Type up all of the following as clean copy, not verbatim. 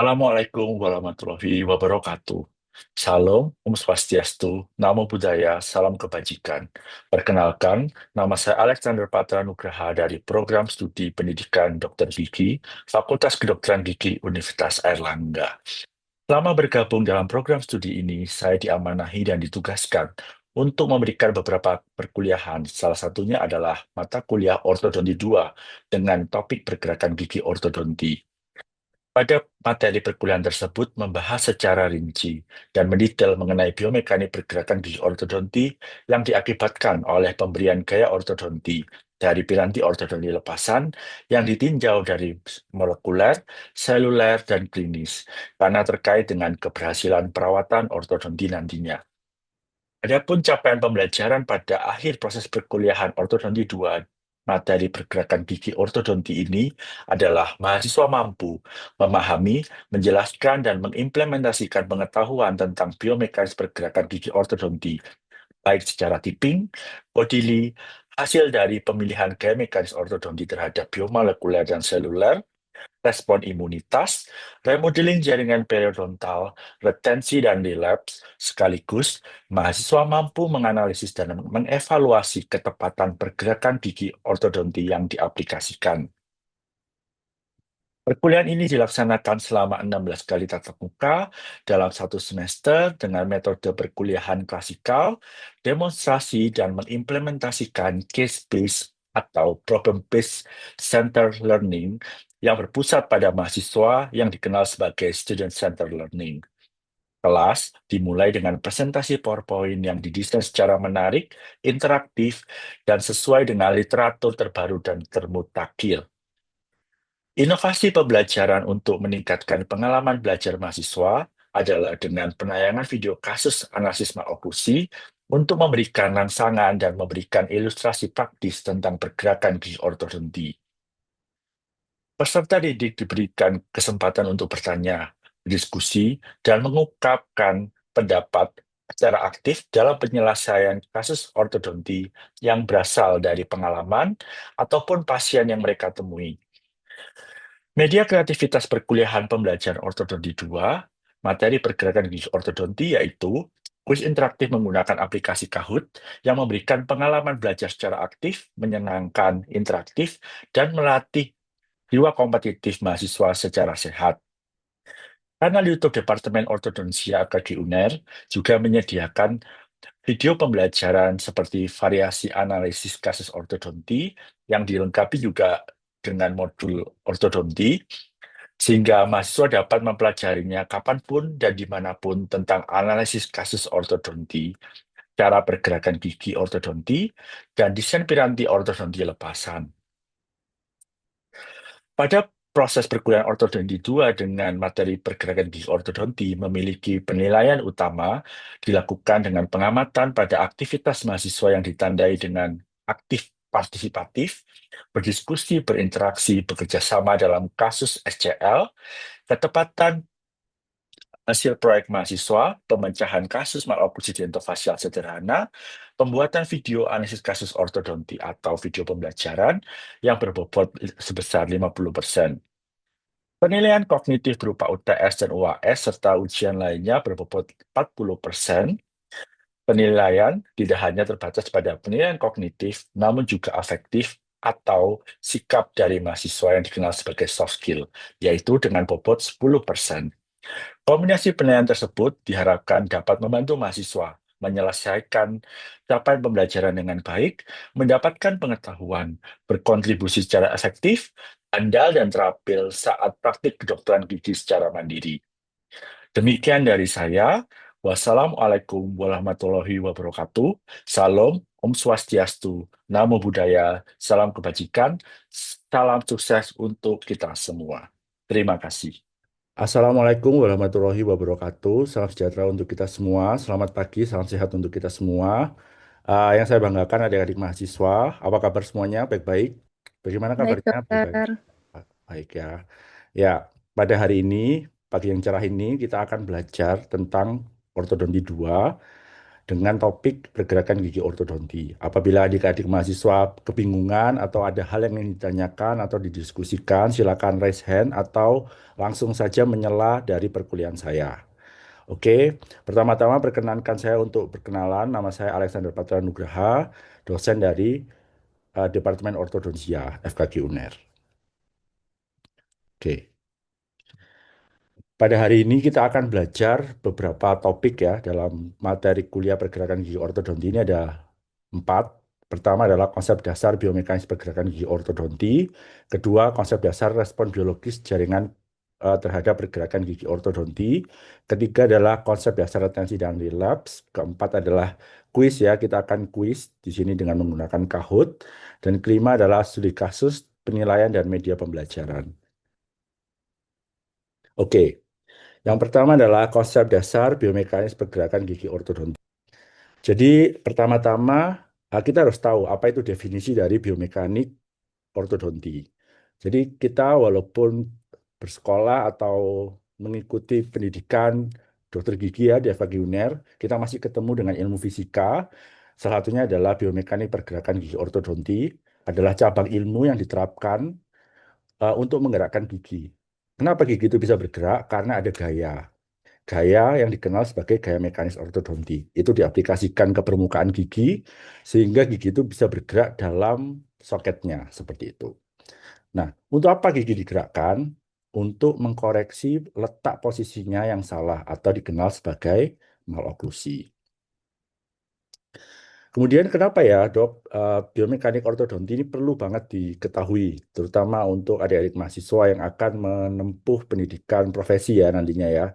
Assalamualaikum warahmatullahi wabarakatuh. Salam, Om Swastiastu, Namo Buddhaya, Salam Kebajikan. Perkenalkan, nama saya Alexander Patra Nugraha dari Program Studi Pendidikan Dr. Gigi, Fakultas Kedokteran Gigi Universitas Airlangga. Selama bergabung dalam program studi ini, saya diamanahi dan ditugaskan untuk memberikan beberapa perkuliahan. Salah satunya adalah mata kuliah Ortodonti 2 dengan topik pergerakan gigi ortodonti. Pada materi perkuliahan tersebut membahas secara rinci dan mendetail mengenai biomekanik pergerakan gigi ortodonti yang diakibatkan oleh pemberian gaya ortodonti dari piranti ortodonti lepasan yang ditinjau dari molekuler, seluler, dan klinis karena terkait dengan keberhasilan perawatan ortodonti nantinya. Adapun capaian pembelajaran pada akhir proses perkuliahan ortodonti 2 materi pergerakan gigi ortodonti ini adalah mahasiswa mampu memahami, menjelaskan, dan mengimplementasikan pengetahuan tentang biomekanis pergerakan gigi ortodonti, baik secara tipping, bodily, hasil dari pemilihan gaya mekanis ortodonti terhadap biomolekuler dan seluler, respon imunitas, remodeling jaringan periodontal, retensi dan relapse, sekaligus mahasiswa mampu menganalisis dan mengevaluasi ketepatan pergerakan gigi ortodonti yang diaplikasikan. Perkuliahan ini dilaksanakan selama 16 kali tatap muka dalam satu semester dengan metode perkuliahan klasikal, demonstrasi, dan mengimplementasikan case-based atau problem-based center learning yang berpusat pada mahasiswa yang dikenal sebagai student center learning. Kelas dimulai dengan presentasi PowerPoint yang didesain secara menarik, interaktif, dan sesuai dengan literatur terbaru dan termutakhir. Inovasi pembelajaran untuk meningkatkan pengalaman belajar mahasiswa adalah dengan penayangan video kasus analisis maloklusi untuk memberikan rangsangan dan memberikan ilustrasi praktis tentang pergerakan gigi ortodonti. Peserta didik diberikan kesempatan untuk bertanya, berdiskusi, dan mengungkapkan pendapat secara aktif dalam penyelesaian kasus ortodonti yang berasal dari pengalaman ataupun pasien yang mereka temui. Media kreativitas perkuliahan pembelajaran ortodonti 2, materi pergerakan gigi ortodonti yaitu kuis interaktif menggunakan aplikasi Kahoot yang memberikan pengalaman belajar secara aktif, menyenangkan, interaktif, dan melatih jiwa kompetitif mahasiswa secara sehat. Kanal YouTube Departemen Ortodonsia AKG UNER juga menyediakan video pembelajaran seperti variasi analisis kasus ortodonti yang dilengkapi juga dengan modul ortodonti, sehingga mahasiswa dapat mempelajarinya kapanpun dan dimanapun tentang analisis kasus ortodonti, cara pergerakan gigi ortodonti, dan desain piranti ortodonti lepasan. Pada proses perkuliahan ortodonti 2 dengan materi pergerakan gigi ortodonti memiliki penilaian utama dilakukan dengan pengamatan pada aktivitas mahasiswa yang ditandai dengan aktif partisipatif, berdiskusi, berinteraksi, bekerja sama dalam kasus SCL, ketepatan hasil proyek mahasiswa, pemecahan kasus maloklusi dentofasial sederhana, pembuatan video analisis kasus ortodonti atau video pembelajaran yang berbobot sebesar 50%. Penilaian kognitif berupa UTS dan UAS serta ujian lainnya berbobot 40%. Penilaian tidak hanya terbatas pada penilaian kognitif, namun juga afektif atau sikap dari mahasiswa yang dikenal sebagai soft skill, yaitu dengan bobot 10%. Kombinasi penilaian tersebut diharapkan dapat membantu mahasiswa menyelesaikan capaian pembelajaran dengan baik, mendapatkan pengetahuan, berkontribusi secara efektif, andal dan terampil saat praktik kedokteran gigi secara mandiri. Demikian dari saya. Wassalamualaikum warahmatullahi wabarakatuh. Salam, Om Swastiastu, Namo Buddhaya, salam kebajikan, salam sukses untuk kita semua. Terima kasih. Assalamualaikum warahmatullahi wabarakatuh. Salam sejahtera untuk kita semua. Selamat pagi, salam sehat untuk kita semua. Yang saya banggakan adik-adik mahasiswa. Apa kabar semuanya? Baik-baik. Bagaimana Baik, kabarnya? Baik-baik. dokter. Baik ya. Ya, pada hari ini, pagi yang cerah ini, kita akan belajar tentang ortodonti 2 dengan topik pergerakan gigi ortodonti. Apabila adik-adik mahasiswa kebingungan atau ada hal yang ingin ditanyakan atau didiskusikan, silakan raise hand atau langsung saja menyela dari perkuliahan saya. Oke, pertama-tama perkenankan saya untuk berkenalan. Nama saya Alexander Patra Nugraha, dosen dari Departemen Ortodonsia FKG UNER. Oke. Pada hari ini kita akan belajar beberapa topik ya dalam materi kuliah pergerakan gigi ortodonti ini ada 4. Pertama adalah konsep dasar biomekanis pergerakan gigi ortodonti. Kedua, konsep dasar respon biologis jaringan terhadap pergerakan gigi ortodonti. Ketiga adalah konsep dasar retensi dan relapse. Keempat adalah kuis ya, kita akan kuis di sini dengan menggunakan Kahoot. Dan kelima adalah studi kasus, penilaian dan media pembelajaran. Oke. Yang pertama adalah konsep dasar biomekanis pergerakan gigi ortodonti. Jadi pertama-tama kita harus tahu apa itu definisi dari biomekanik ortodonti. Jadi kita walaupun bersekolah atau mengikuti pendidikan dokter gigi ya di FKG UNER, kita masih ketemu dengan ilmu fisika. Salah satunya adalah biomekanik pergerakan gigi ortodonti adalah cabang ilmu yang diterapkan untuk menggerakkan gigi. Kenapa gigi itu bisa bergerak? Karena ada gaya. Gaya yang dikenal sebagai gaya mekanis ortodonti. Itu diaplikasikan ke permukaan gigi sehingga gigi itu bisa bergerak dalam soketnya seperti itu. Nah, untuk apa gigi digerakkan? Untuk mengkoreksi letak posisinya yang salah atau dikenal sebagai maloklusi. Kemudian kenapa ya dok, biomekanik ortodonti ini perlu banget diketahui, terutama untuk adik-adik mahasiswa yang akan menempuh pendidikan profesi ya nantinya ya.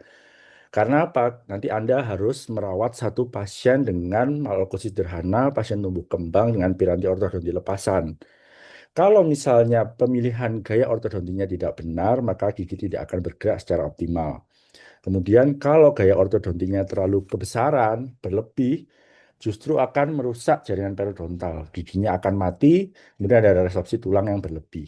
Karena apa? Nanti Anda harus merawat satu pasien dengan maloklusi sederhana, pasien tumbuh kembang dengan piranti ortodonti lepasan. Kalau misalnya pemilihan gaya ortodontinya tidak benar, maka gigi tidak akan bergerak secara optimal. Kemudian kalau gaya ortodontinya terlalu kebesaran, berlebih, justru akan merusak jaringan periodontal. Giginya akan mati, kemudian ada resorpsi tulang yang berlebih.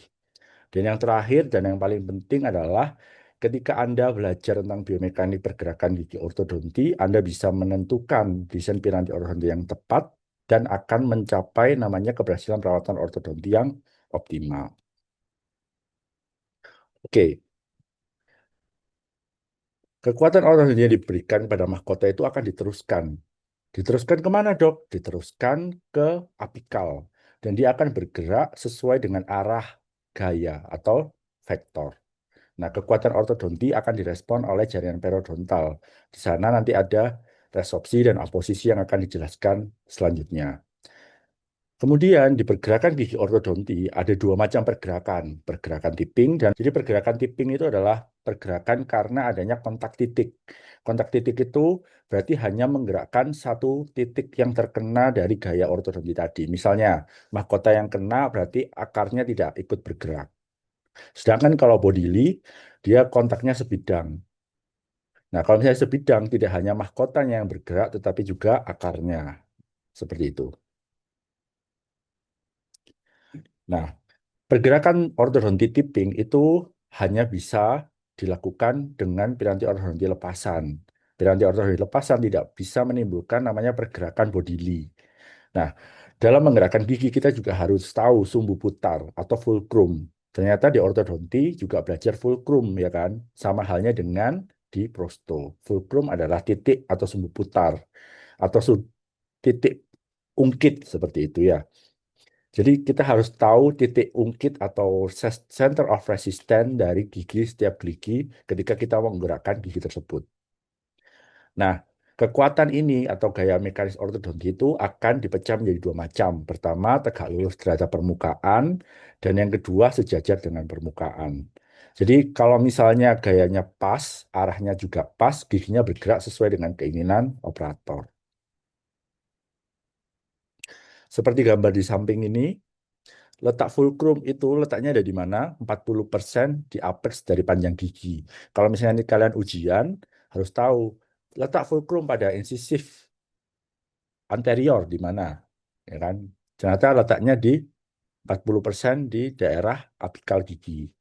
Dan yang terakhir dan yang paling penting adalah ketika Anda belajar tentang biomekanik pergerakan gigi ortodonti, Anda bisa menentukan desain piranti ortodonti yang tepat dan akan mencapai namanya keberhasilan perawatan ortodonti yang optimal. Oke, kekuatan ortodonti yang diberikan pada mahkota itu akan diteruskan. Diteruskan kemana, dok? Diteruskan ke apikal. Dan dia akan bergerak sesuai dengan arah gaya atau vektor. Nah, kekuatan ortodonti akan direspon oleh jaringan periodontal. Di sana nanti ada resorpsi dan aposisi yang akan dijelaskan selanjutnya. Kemudian di pergerakan gigi ortodonti ada dua macam pergerakan, pergerakan tipping dan jadi pergerakan tipping itu adalah pergerakan karena adanya kontak titik. Kontak titik itu berarti hanya menggerakkan satu titik yang terkena dari gaya ortodonti tadi. Misalnya mahkota yang kena berarti akarnya tidak ikut bergerak. Sedangkan kalau bodily dia kontaknya sebidang. Nah, kalau misalnya sebidang tidak hanya mahkotanya yang bergerak tetapi juga akarnya. Seperti itu. Nah, pergerakan ortodonti tipping itu hanya bisa dilakukan dengan piranti ortodonti lepasan. Piranti ortodonti lepasan tidak bisa menimbulkan namanya pergerakan bodily. Nah, dalam menggerakkan gigi kita juga harus tahu sumbu putar atau fulcrum. Ternyata di ortodonti juga belajar fulcrum ya kan. Sama halnya dengan di prosto. Fulcrum adalah titik atau sumbu putar atau titik ungkit seperti itu ya. Jadi kita harus tahu titik ungkit atau center of resistance dari gigi setiap gigi ketika kita menggerakkan gigi tersebut. Nah, kekuatan ini atau gaya mekanis ortodonti itu akan dipecah menjadi dua macam. Pertama, tegak lurus terhadap permukaan, dan yang kedua sejajar dengan permukaan. Jadi kalau misalnya gayanya pas, arahnya juga pas, giginya bergerak sesuai dengan keinginan operator. Seperti gambar di samping ini, letak fulcrum itu letaknya ada di mana? 40% di apex dari panjang gigi. Kalau misalnya ini kalian ujian, harus tahu letak fulcrum pada incisif anterior di mana, ya kan? Ternyata letaknya di 40% di daerah apikal gigi.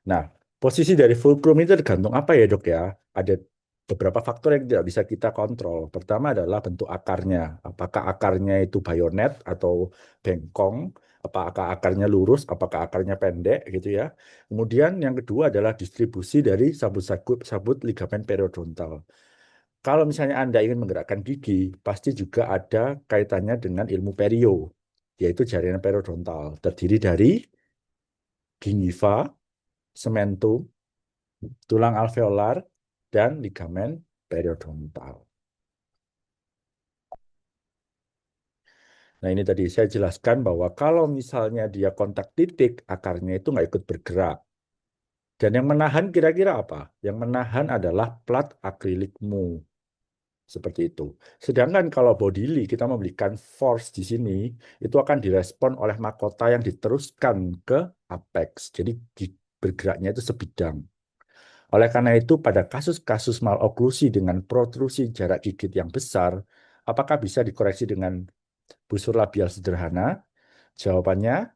Nah, posisi dari fulcrum itu tergantung apa ya, Dok ya? Ada beberapa faktor yang tidak bisa kita kontrol. Pertama adalah bentuk akarnya. Apakah akarnya itu bayonet atau bengkong, apakah akarnya lurus, apakah akarnya pendek gitu ya. Kemudian yang kedua adalah distribusi dari sabut-sabut ligamen periodontal. Kalau misalnya Anda ingin menggerakkan gigi, pasti juga ada kaitannya dengan ilmu perio, yaitu jaringan periodontal, terdiri dari gingiva, cementum, tulang alveolar, dan ligamen periodontal. Nah, ini tadi saya jelaskan bahwa kalau misalnya dia kontak titik, akarnya itu nggak ikut bergerak. Dan yang menahan kira-kira apa? Yang menahan adalah plat akrilikmu. Seperti itu. Sedangkan kalau bodily, kita memberikan force di sini, itu akan direspon oleh mahkota yang diteruskan ke apex. Jadi bergeraknya itu sebidang. Oleh karena itu, pada kasus-kasus maloklusi dengan protrusi jarak gigit yang besar, apakah bisa dikoreksi dengan busur labial sederhana? Jawabannya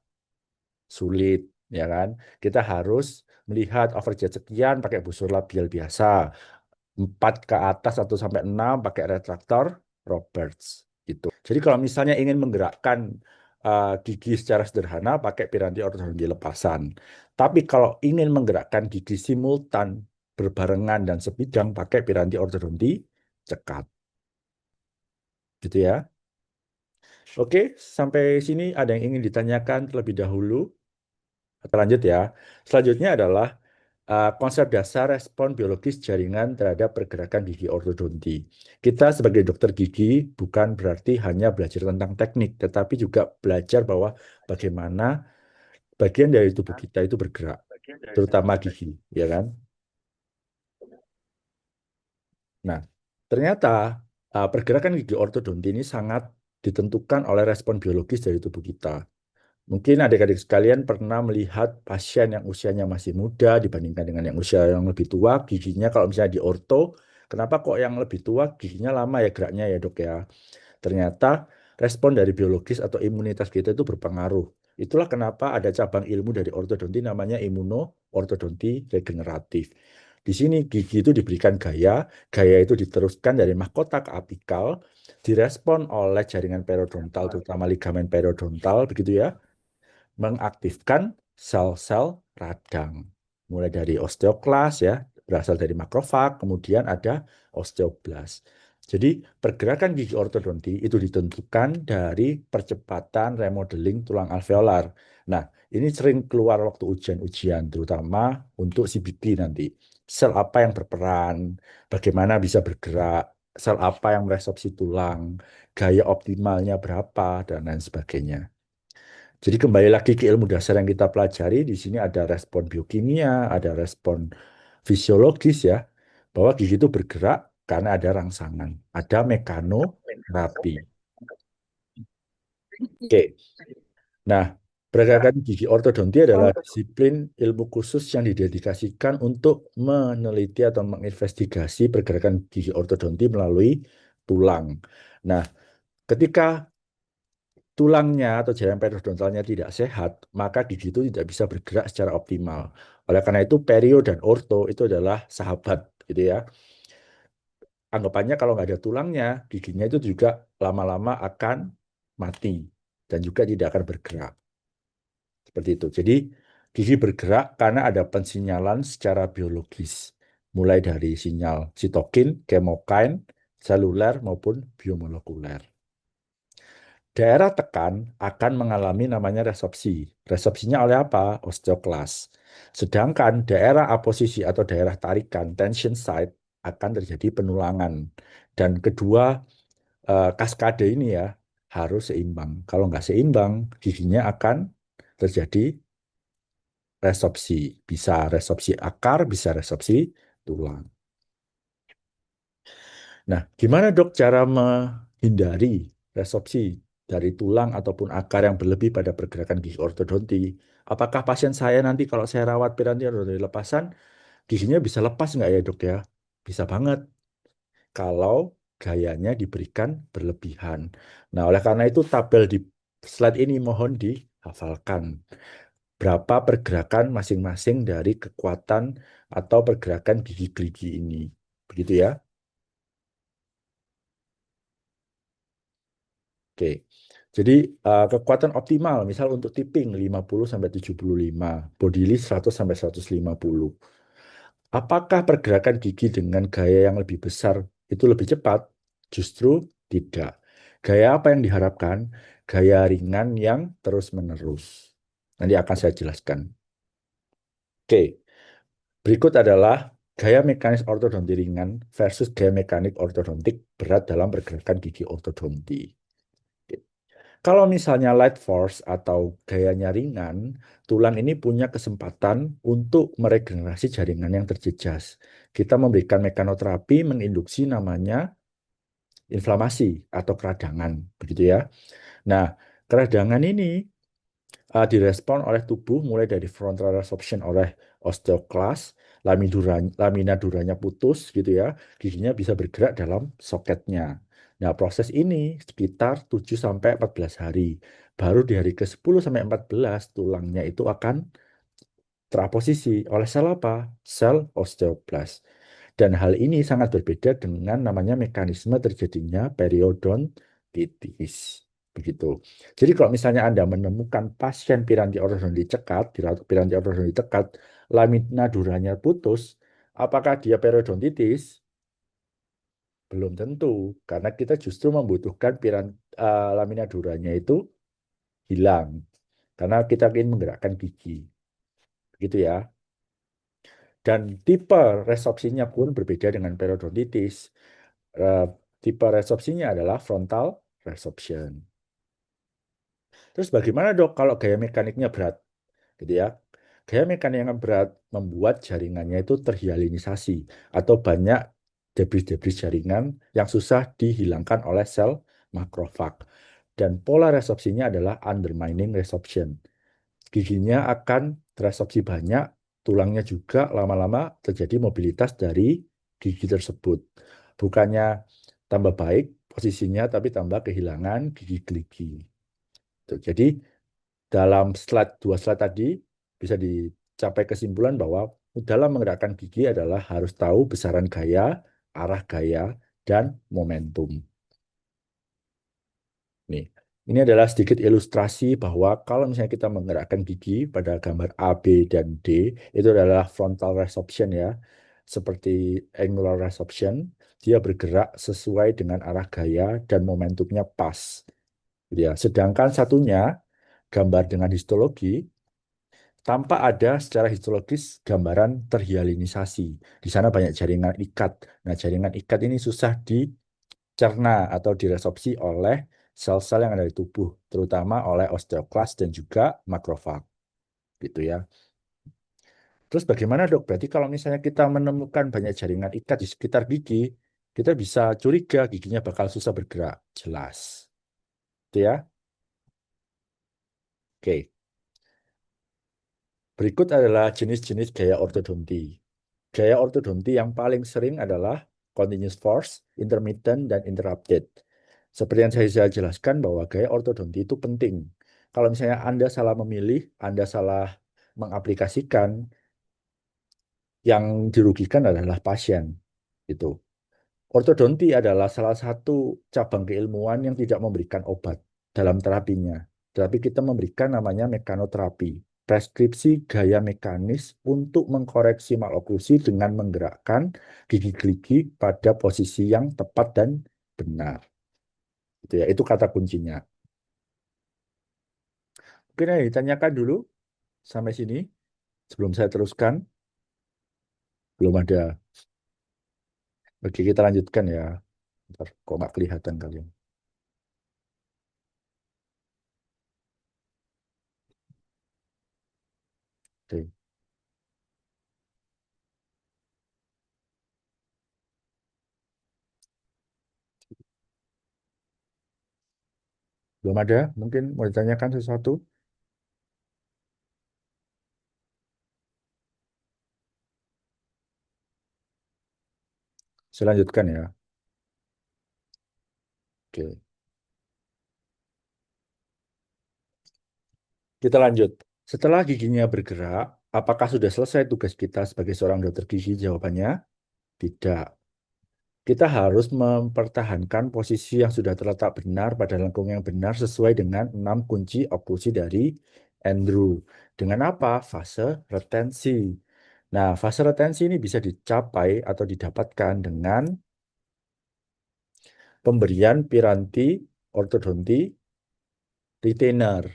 sulit, ya kan? Kita harus melihat overjet sekian pakai busur labial biasa, 4 ke atas 1 sampai 6 pakai retraktor Roberts gitu. Jadi kalau misalnya ingin menggerakkan gigi secara sederhana pakai piranti ortodonti lepasan. Tapi kalau ingin menggerakkan gigi simultan berbarengan dan sebidang pakai piranti ortodonti cekat. Gitu ya. Oke, sampai sini ada yang ingin ditanyakan terlebih dahulu. Kita lanjut ya. Selanjutnya adalah konsep dasar respon biologis jaringan terhadap pergerakan gigi ortodonti. Kita sebagai dokter gigi bukan berarti hanya belajar tentang teknik, tetapi juga belajar bahwa bagaimana bagian dari tubuh kita itu bergerak, terutama gigi, ya kan? Nah, ternyata pergerakan gigi ortodonti ini sangat ditentukan oleh respon biologis dari tubuh kita. Mungkin adik-adik sekalian pernah melihat pasien yang usianya masih muda dibandingkan dengan yang usia yang lebih tua, giginya kalau misalnya di orto, kenapa kok yang lebih tua giginya lama ya geraknya ya dok ya? Ternyata respon dari biologis atau imunitas kita itu berpengaruh. Itulah kenapa ada cabang ilmu dari ortodonti namanya imunoortodonti regeneratif. Di sini gigi itu diberikan gaya, gaya itu diteruskan dari mahkota ke apikal, direspon oleh jaringan periodontal, terutama ligamen periodontal, begitu ya, mengaktifkan sel-sel radang. Mulai dari osteoklas ya, berasal dari makrofag, kemudian ada osteoblas. Jadi pergerakan gigi ortodonti itu ditentukan dari percepatan remodeling tulang alveolar. Nah, ini sering keluar waktu ujian-ujian, terutama untuk CBT nanti. Sel apa yang berperan, bagaimana bisa bergerak, sel apa yang meresorpsi tulang, gaya optimalnya berapa, dan lain sebagainya. Jadi kembali lagi ke ilmu dasar yang kita pelajari, di sini ada respon biokimia, ada respon fisiologis ya, bahwa gigi itu bergerak karena ada rangsangan, ada mekanoterapi. Oke, nah pergerakan gigi ortodonti adalah disiplin ilmu khusus yang didedikasikan untuk meneliti atau menginvestigasi pergerakan gigi ortodonti melalui tulang. Nah, ketika tulangnya atau jaringan periodontalnya tidak sehat, maka gigi itu tidak bisa bergerak secara optimal. Oleh karena itu, perio dan orto itu adalah sahabat, gitu ya. Anggapannya kalau nggak ada tulangnya, giginya itu juga lama-lama akan mati dan juga tidak akan bergerak. Seperti itu. Jadi, gigi bergerak karena ada pensinyalan secara biologis, mulai dari sinyal sitokin, kemokain, seluler maupun biomolekuler. Daerah tekan akan mengalami namanya resorpsi. Resorpsinya oleh apa? Osteoklas. Sedangkan daerah aposisi atau daerah tarikan, tension site, akan terjadi penulangan. Dan kedua kaskade ini ya harus seimbang. Kalau nggak seimbang, giginya akan terjadi resorpsi. Bisa resorpsi akar, bisa resorpsi tulang. Nah, gimana dok cara menghindari resorpsi dari tulang ataupun akar yang berlebih pada pergerakan gigi ortodonti? Apakah pasien saya nanti kalau saya rawat piranti ortodonti lepasan, giginya bisa lepas nggak ya dok ya? Bisa banget kalau gayanya diberikan berlebihan. Nah, oleh karena itu tabel di slide ini mohon dihafalkan. Berapa pergerakan masing-masing dari kekuatan atau pergerakan gigi-gigi ini. Begitu ya. Oke. Jadi kekuatan optimal misal untuk tipping 50 sampai 75, body lift 100 sampai 150. Apakah pergerakan gigi dengan gaya yang lebih besar itu lebih cepat? Justru tidak. Gaya apa yang diharapkan? Gaya ringan yang terus-menerus. Nanti akan saya jelaskan. Oke, berikut adalah gaya mekanis ortodonti ringan versus gaya mekanik ortodontik berat dalam pergerakan gigi ortodonti. Oke. Kalau misalnya light force atau gayanya ringan, tulang ini punya kesempatan untuk meregenerasi jaringan yang terjejas. Kita memberikan mekanoterapi menginduksi namanya inflamasi atau keradangan, begitu ya. Nah, keradangan ini direspon oleh tubuh mulai dari frontal resorption oleh osteoklas, lamina duranya putus gitu ya, giginya bisa bergerak dalam soketnya. Nah, proses ini sekitar 7 sampai 14 hari. Baru di hari ke-10 sampai 14 tulangnya itu akan teraposisi oleh sel apa? Sel osteoblas. Dan hal ini sangat berbeda dengan namanya mekanisme terjadinya periodontitis. Begitu. Jadi kalau misalnya Anda menemukan pasien piranti ortodonti cekat, piranti ortodonti cekat, lamina duranya putus, apakah dia periodontitis? Belum tentu, karena kita justru membutuhkan lamina duranya itu hilang, karena kita ingin menggerakkan gigi. Begitu ya. Dan tipe resorpsinya pun berbeda dengan periodontitis. Eh, Tipe resorpsinya adalah frontal resorption. Terus bagaimana dok kalau gaya mekaniknya berat? Gitu ya. Gaya mekanik yang berat membuat jaringannya itu terhialinisasi atau banyak debris-debris jaringan yang susah dihilangkan oleh sel makrofag. Dan pola resorpsinya adalah undermining resorption. Giginya akan teresorpsi banyak, tulangnya juga lama-lama terjadi mobilitas dari gigi tersebut. Bukannya tambah baik posisinya, tapi tambah kehilangan gigi-gigi. Jadi dalam dua slide tadi bisa dicapai kesimpulan bahwa dalam menggerakkan gigi adalah harus tahu besaran gaya, arah gaya, dan momentum. Nih, ini adalah sedikit ilustrasi bahwa kalau misalnya kita menggerakkan gigi pada gambar A, B, dan D, itu adalah frontal resorption ya, seperti angular resorption, dia bergerak sesuai dengan arah gaya dan momentumnya pas. Gitu ya. Sedangkan satunya, gambar dengan histologi, tanpa ada secara histologis gambaran terhialinisasi. Di sana banyak jaringan ikat. Nah, jaringan ikat ini susah dicerna atau diresorpsi oleh sel-sel yang ada di tubuh, terutama oleh osteoklas dan juga makrofag. Gitu ya. Terus bagaimana dok? Berarti kalau misalnya kita menemukan banyak jaringan ikat di sekitar gigi, kita bisa curiga giginya bakal susah bergerak. Jelas. Itu ya. Oke. Berikut adalah jenis-jenis gaya ortodonti. Gaya ortodonti yang paling sering adalah continuous force, intermittent, dan interrupted. Seperti yang saya jelaskan bahwa gaya ortodonti itu penting. Kalau misalnya Anda salah memilih, Anda salah mengaplikasikan, yang dirugikan adalah pasien. Itu. Ortodonti adalah salah satu cabang keilmuan yang tidak memberikan obat dalam terapinya. Tetapi kita memberikan namanya mekanoterapi, preskripsi gaya mekanis untuk mengkoreksi maloklusi dengan menggerakkan gigi-gigi pada posisi yang tepat dan benar. Itu ya, itu kata kuncinya. Mungkin yang ditanyakan dulu sampai sini sebelum saya teruskan. Belum ada. Oke, kita lanjutkan ya. Ntar kok nggak kelihatan kalian. Oke. Belum ada? Mungkin mau ditanyakan sesuatu? Saya lanjutkan ya. Oke. Kita lanjut. Setelah giginya bergerak, apakah sudah selesai tugas kita sebagai seorang dokter gigi? Jawabannya tidak. kita harus mempertahankan posisi yang sudah terletak benar pada lengkung yang benar sesuai dengan 6 kunci oklusi dari Andrew. Dengan apa? Fase retensi. Nah, fase retensi ini bisa dicapai atau didapatkan dengan pemberian piranti ortodonti retainer.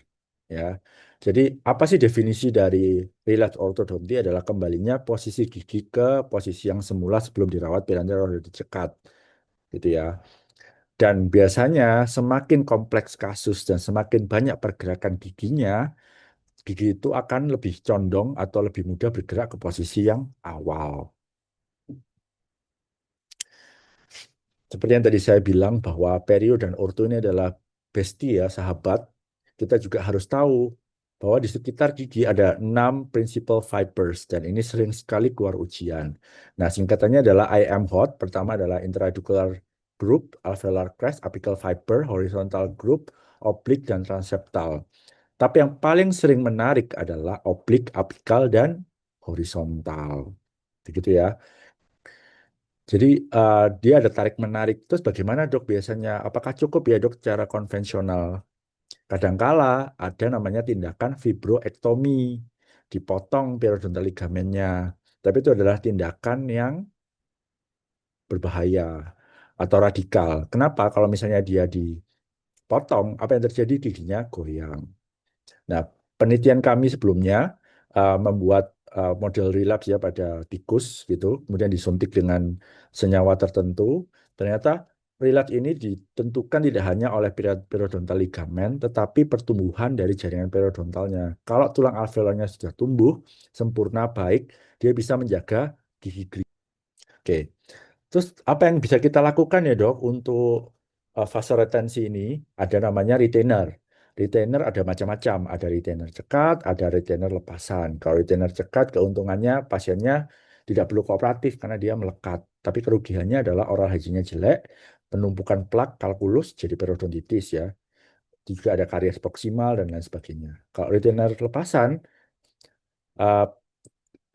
Ya, jadi apa sih definisi dari relapse ortodonti adalah kembalinya posisi gigi ke posisi yang semula sebelum dirawat piranti ortodonti cekat, gitu ya. Dan biasanya semakin kompleks kasus dan semakin banyak pergerakan giginya, gigi itu akan lebih condong atau lebih mudah bergerak ke posisi yang awal. Seperti yang tadi saya bilang bahwa perio dan orto ini adalah bestie ya, sahabat. Kita juga harus tahu bahwa di sekitar gigi ada 6 principal fibers dan ini sering sekali keluar ujian. Nah, singkatannya adalah IM HOT. Pertama adalah intraocular group, alveolar crest, apical fiber, horizontal group, oblik dan transeptal. Tapi yang paling sering menarik adalah oblik, apikal dan horizontal. Begitu ya. Jadi dia ada tarik menarik. Terus bagaimana dok biasanya? Apakah cukup ya dok cara konvensional? Kadangkala ada namanya tindakan fibroektomi, dipotong periodontal ligamennya. Tapi itu adalah tindakan yang berbahaya atau radikal. Kenapa? Kalau misalnya dia dipotong, apa yang terjadi? Giginya goyang. Nah, penelitian kami sebelumnya membuat model relapse ya pada tikus gitu, kemudian disuntik dengan senyawa tertentu. Ternyata relapse ini ditentukan tidak hanya oleh periodontal ligamen, tetapi pertumbuhan dari jaringan periodontalnya. Kalau tulang alveolarnya sudah tumbuh sempurna baik, dia bisa menjaga gigi. Oke, terus apa yang bisa kita lakukan ya dok untuk fase retensi ini? Ada namanya retainer. Retainer ada macam-macam. Ada retainer cekat, ada retainer lepasan. Kalau retainer cekat keuntungannya pasiennya tidak perlu kooperatif karena dia melekat. Tapi kerugiannya adalah oral hygiene-nya jelek, penumpukan plak, kalkulus, jadi periodontitis ya. Juga ada karies proksimal dan lain sebagainya. Kalau retainer lepasan, eh,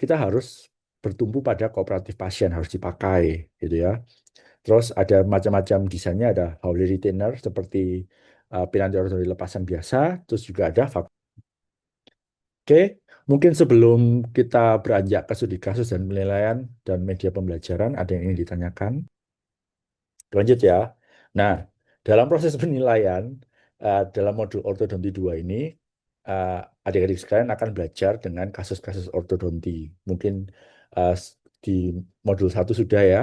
kita harus bertumpu pada kooperatif pasien, harus dipakai gitu ya. Terus ada macam-macam desainnya, ada Howley retainer seperti piranti ortodonti lepasan biasa, terus juga ada Oke, mungkin sebelum kita beranjak ke studi kasus dan penilaian dan media pembelajaran, ada yang ingin ditanyakan? Lanjut ya. Nah, dalam proses penilaian, dalam modul ortodonti 2 ini, eh, adik-adik sekalian akan belajar dengan kasus-kasus ortodonti. Mungkin eh, di modul 1 sudah ya,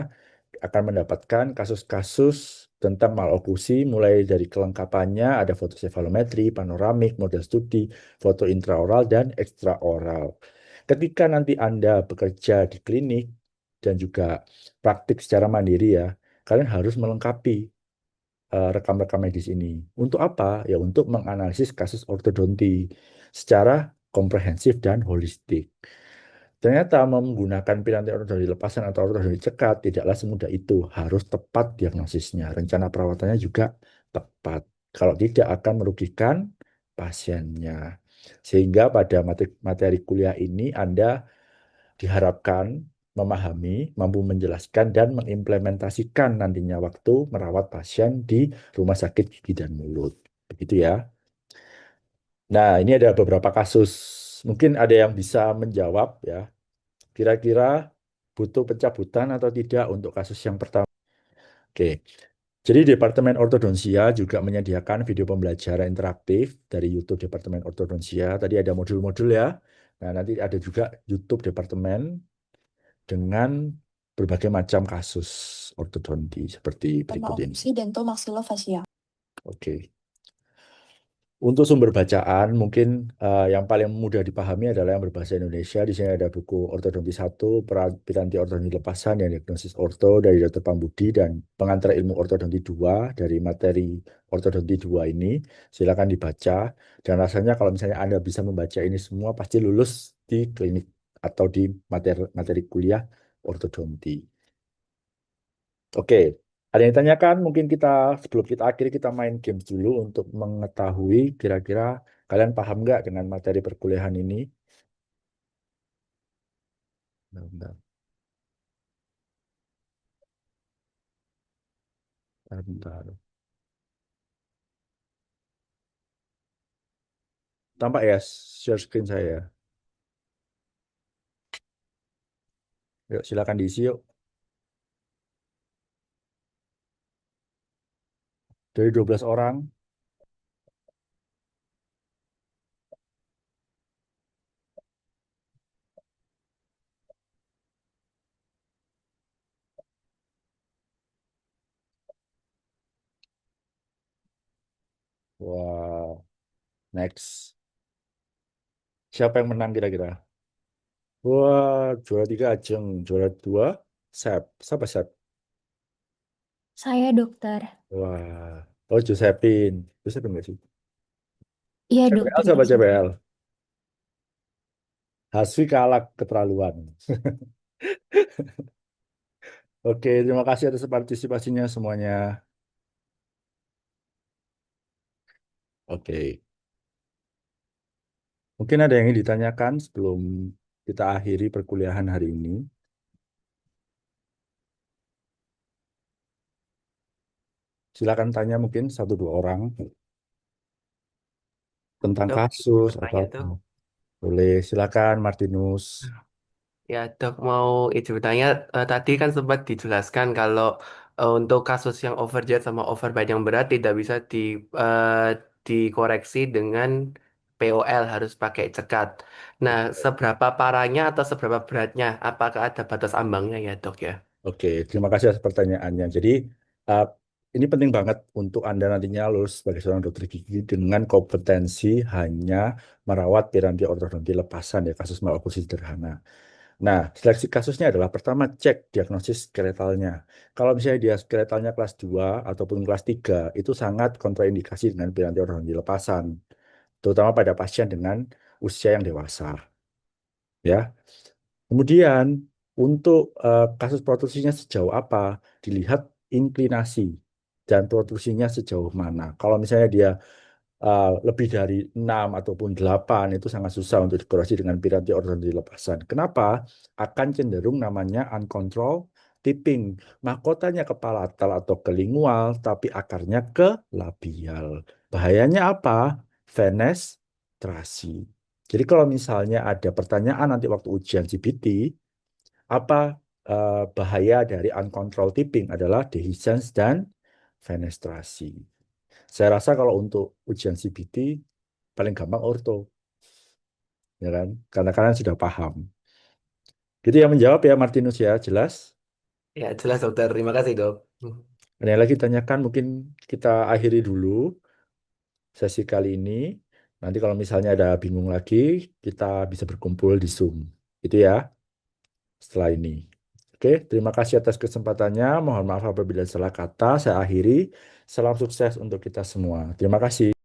akan mendapatkan kasus-kasus tentang maloklusi, mulai dari kelengkapannya, ada fotosefalometri, panoramik, model studi, foto intraoral, dan ekstraoral. Ketika nanti Anda bekerja di klinik dan juga praktik secara mandiri ya, kalian harus melengkapi rekam-rekam medis ini. Untuk apa? Ya untuk menganalisis kasus ortodonti secara komprehensif dan holistik. Ternyata menggunakan piranti ortodonti lepasan atau ortodonti cekat tidaklah semudah itu. Harus tepat diagnosisnya. Rencana perawatannya juga tepat. Kalau tidak akan merugikan pasiennya. Sehingga pada materi kuliah ini Anda diharapkan memahami, mampu menjelaskan, dan mengimplementasikan nantinya waktu merawat pasien di rumah sakit gigi dan mulut. Begitu ya. Nah, ini ada beberapa kasus. Mungkin ada yang bisa menjawab ya. Kira-kira butuh pencabutan atau tidak untuk kasus yang pertama. Oke, jadi Departemen Ortodonsia juga menyediakan video pembelajaran interaktif dari YouTube Departemen Ortodonsia. Tadi ada modul-modul ya. Nah, nanti ada juga YouTube Departemen dengan berbagai macam kasus ortodonti seperti berikut ini. Opsi dentomaxilofacial. Oke. Untuk sumber bacaan, mungkin yang paling mudah dipahami adalah yang berbahasa Indonesia. Di sini ada buku Ortodonti 1, Piranti Ortodonti Lepasan, yang diagnosis orto dari Dr. Pambudi, dan Pengantar Ilmu Ortodonti 2 dari materi Ortodonti 2 ini. Silakan dibaca. Dan rasanya kalau misalnya Anda bisa membaca ini semua, pasti lulus di klinik atau di materi kuliah ortodonti. Oke, ada yang tanyakan? Mungkin kita sebelum kita akhiri kita main games dulu untuk mengetahui kira-kira kalian paham nggak dengan materi perkuliahan ini? Bentar, bentar. Bentar. Tampak ya share screen saya. Yuk, silakan diisi yuk. Dari 12 orang. Wah, next. Siapa yang menang kira-kira? Wah, juara tiga Ajeng, juara dua Sep. Siapa Sep? Saya dokter. Wah, oh Josephine. Josephine nggak sih? Iya CPL dokter siapa Josephine. CPL? Haswi kalah keterlaluan. Oke, terima kasih atas partisipasinya semuanya. Oke, mungkin ada yang ingin ditanyakan sebelum kita akhiri perkuliahan hari ini. Silakan tanya mungkin satu dua orang tentang Dok, kasus atau bertanya apa. dok. Boleh, silakan Martinus. Ya dok, mau izin bertanya, tadi kan sempat dijelaskan kalau untuk kasus yang overjet sama overbite yang berat tidak bisa dikoreksi dengan POL, harus pakai cekat. Nah, seberapa parahnya atau seberapa beratnya? Apakah ada batas ambangnya ya dok ya? Oke, terima kasih atas pertanyaannya. Jadi, uh, ini penting banget untuk Anda nantinya lulus sebagai seorang dokter gigi dengan kompetensi hanya merawat piranti ortodonti lepasan ya, kasus malakusi sederhana. Nah, seleksi kasusnya adalah pertama cek diagnosis skeletalnya. Kalau misalnya dia skeletalnya kelas 2 ataupun kelas 3 itu sangat kontraindikasi dengan piranti ortodonti lepasan, terutama pada pasien dengan usia yang dewasa. Ya, kemudian untuk kasus protrusinya sejauh apa, dilihat inklinasi dan protrusinya sejauh mana. Kalau misalnya dia lebih dari 6 ataupun 8 itu sangat susah untuk dikoreksi dengan piranti ortodonti lepasan. Kenapa? Akan cenderung namanya uncontrolled tipping. Mahkotanya ke palatal atau ke lingual, tapi akarnya ke labial. Bahayanya apa? Fenestrasi. Jadi kalau misalnya ada pertanyaan nanti waktu ujian CBT, apa bahaya dari uncontrolled tipping adalah dehiscence dan fenestrasi. Saya rasa kalau untuk ujian CBT paling gampang orto, ya kan? Karena kalian sudah paham. Gitu ya menjawab ya Martinus ya, jelas. Ya jelas dokter, terima kasih dok. Ada yang lagi tanyakan mungkin kita akhiri dulu sesi kali ini. Nanti kalau misalnya ada bingung lagi, kita bisa berkumpul di Zoom. Itu ya setelah ini. Oke, terima kasih atas kesempatannya. Mohon maaf apabila salah kata. Saya akhiri. Salam sukses untuk kita semua. Terima kasih.